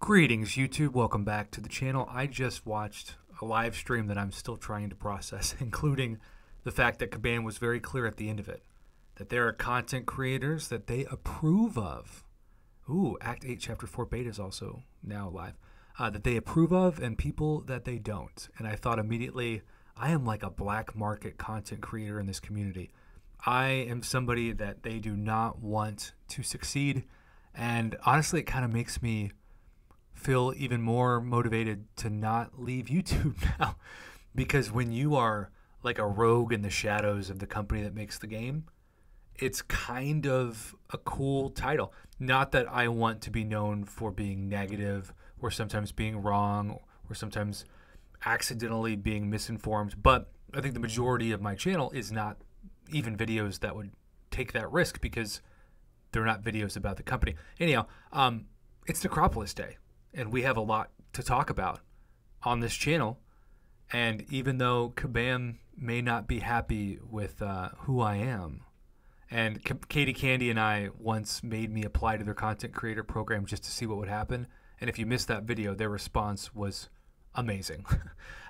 Greetings, YouTube. Welcome back to the channel. I just watched a live stream that I'm still trying to process, including the fact that Caban was very clear at the end of it, that there are content creators that they approve of. Ooh, Act 8, Chapter 4 beta is also now live. That they approve of and people that they don't. And I thought immediately, I am like a black market content creator in this community. I am somebody that they do not want to succeed. And honestly, it kind of makes me feel even more motivated to not leave YouTube now, because when you are like a rogue in the shadows of the company that makes the game, it's kind of a cool title. Not that I want to be known for being negative or sometimes being wrong or sometimes accidentally being misinformed, but I think the majority of my channel is not even videos that would take that risk because they're not videos about the company. Anyhow, it's Necropolis Day. And we have a lot to talk about on this channel. And even though Caban may not be happy with who I am, and Katie Candy and I once made me apply to their content creator program just to see what would happen. And if you missed that video, their response was amazing.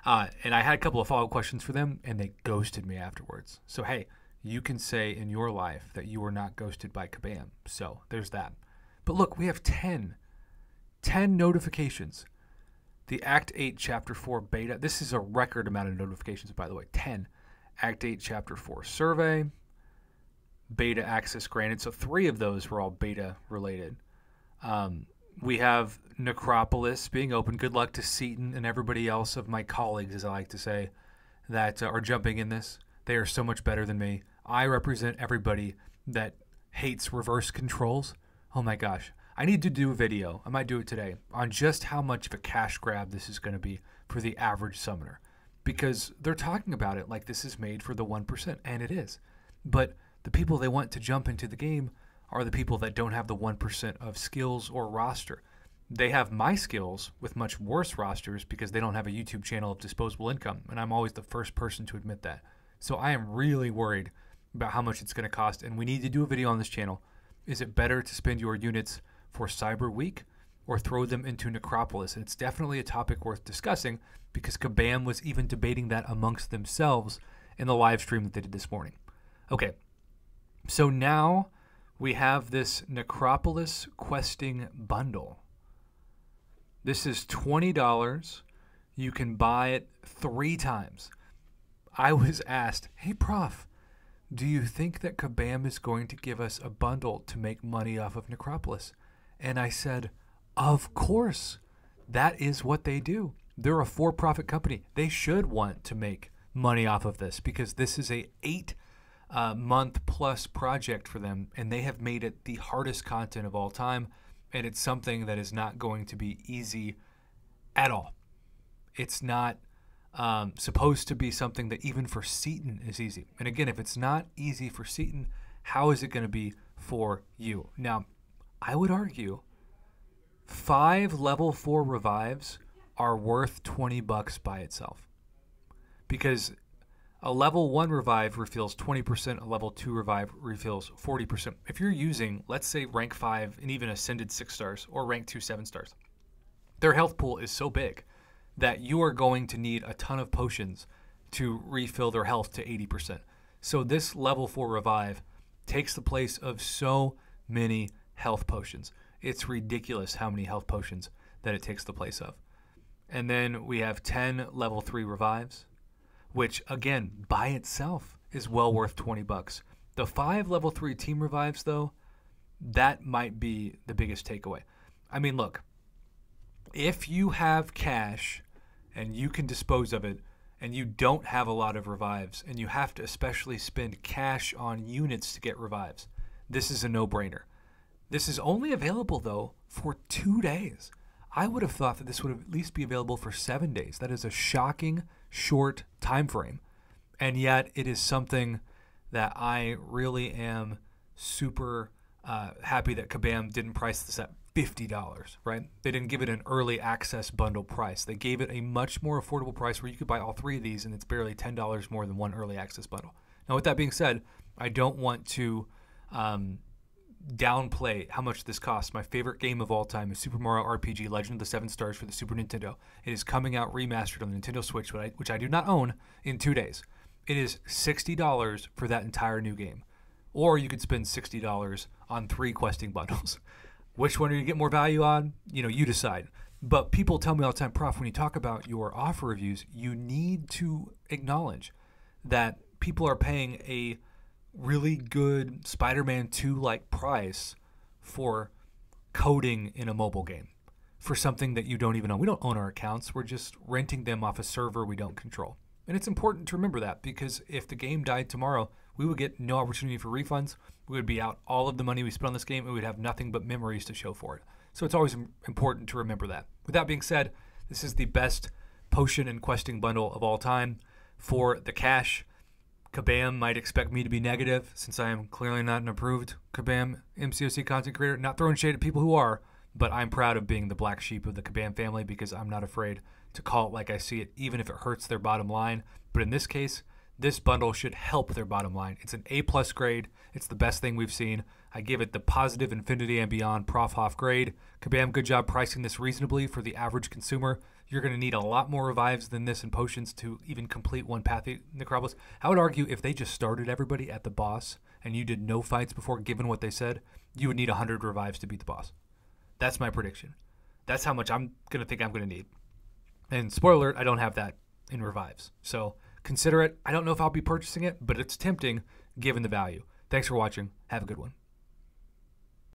And I had a couple of follow-up questions for them, and they ghosted me afterwards. So, hey, you can say in your life that you were not ghosted by Caban. So there's that. But look, we have 10 notifications. The Act 8 Chapter 4 beta. This is a record amount of notifications, by the way. 10. Act 8 Chapter 4 survey. Beta access granted. So 3 of those were all beta related. We have Necropolis being open. Good luck to Seaton and everybody else of my colleagues, as I like to say, that are jumping in this. They are so much better than me. I represent everybody that hates reverse controls. Oh my gosh. I need to do a video, I might do it today, on just how much of a cash grab this is going to be for the average summoner. Because they're talking about it like this is made for the 1%, and it is. But the people they want to jump into the game are the people that don't have the 1% of skills or roster. They have my skills with much worse rosters because they don't have a YouTube channel of disposable income, and I'm always the first person to admit that. So I am really worried about how much it's going to cost, and we need to do a video on this channel. Is it better to spend your units for Cyber Week or throw them into Necropolis? And it's definitely a topic worth discussing because Caban was even debating that amongst themselves in the live stream that they did this morning. Okay, so now we have this Necropolis questing bundle. This is $20. You can buy it 3 times. I was asked, hey Prof, do you think that Caban is going to give us a bundle to make money off of Necropolis? And I said, of course, that is what they do. They're a for-profit company. They should want to make money off of this because this is a 8-month plus project for them, and they have made it the hardest content of all time, and it's something that is not going to be easy at all. It's not supposed to be something that even for Seaton is easy. And again, if it's not easy for Seaton, how is it going to be for you? Now, I would argue 5 level 4 revives are worth $20 by itself, because a level 1 revive refills 20%, a level 2 revive refills 40%. If you're using, let's say, rank 5 and even ascended 6 stars or rank 2 7 stars, their health pool is so big that you are going to need a ton of potions to refill their health to 80%. So this level 4 revive takes the place of so many health potions. It's ridiculous how many health potions that it takes the place of. And then we have 10 level 3 revives, which again by itself is well worth $20. The 5 level 3 team revives though, that might be the biggest takeaway. I mean, look, if you have cash and you can dispose of it and you don't have a lot of revives and you have to especially spend cash on units to get revives, this is a no-brainer. This is only available, though, for 2 days. I would have thought that this would at least be available for 7 days. That is a shocking short time frame. And yet it is something that I really am super happy that Caban didn't price this at $50, right? They didn't give it an early access bundle price. They gave it a much more affordable price where you could buy all 3 of these, and it's barely $10 more than one early access bundle. Now, with that being said, I don't want to downplay how much this costs. My favorite game of all time is Super Mario RPG Legend of the Seven Stars for the Super Nintendo. It is coming out remastered on the Nintendo Switch, which I do not own, in 2 days. It is $60 for that entire new game. Or you could spend $60 on 3 questing bundles. Which one are you get more value on? You decide. But people tell me all the time, Prof, when you talk about your offer reviews, you need to acknowledge that people are paying a really good Spider-Man 2-like price for coding in a mobile game for something that you don't even own. We don't own our accounts. We're just renting them off a server we don't control. And it's important to remember that, because if the game died tomorrow, we would get no opportunity for refunds. We would be out all of the money we spent on this game, and we'd have nothing but memories to show for it. So it's always important to remember that. With that being said, this is the best potion and questing bundle of all time. For the cash, Kabam might expect me to be negative, since I am clearly not an approved Kabam MCOC content creator. Not throwing shade at people who are, but I'm proud of being the black sheep of the Kabam family, because I'm not afraid to call it like I see it, even if it hurts their bottom line. But in this case, this bundle should help their bottom line. It's an A+ grade. It's the best thing we've seen. I give it the positive infinity and beyond Prof Hoff grade. Kabam, good job pricing this reasonably for the average consumer. You're going to need a lot more revives than this and potions to even complete one path Necropolis. I would argue if they just started everybody at the boss and you did no fights before, given what they said, you would need 100 revives to beat the boss. That's my prediction. That's how much I'm going to think I'm going to need. And spoiler alert, I don't have that in revives. So consider it. I don't know if I'll be purchasing it, but it's tempting given the value. Thanks for watching. Have a good one.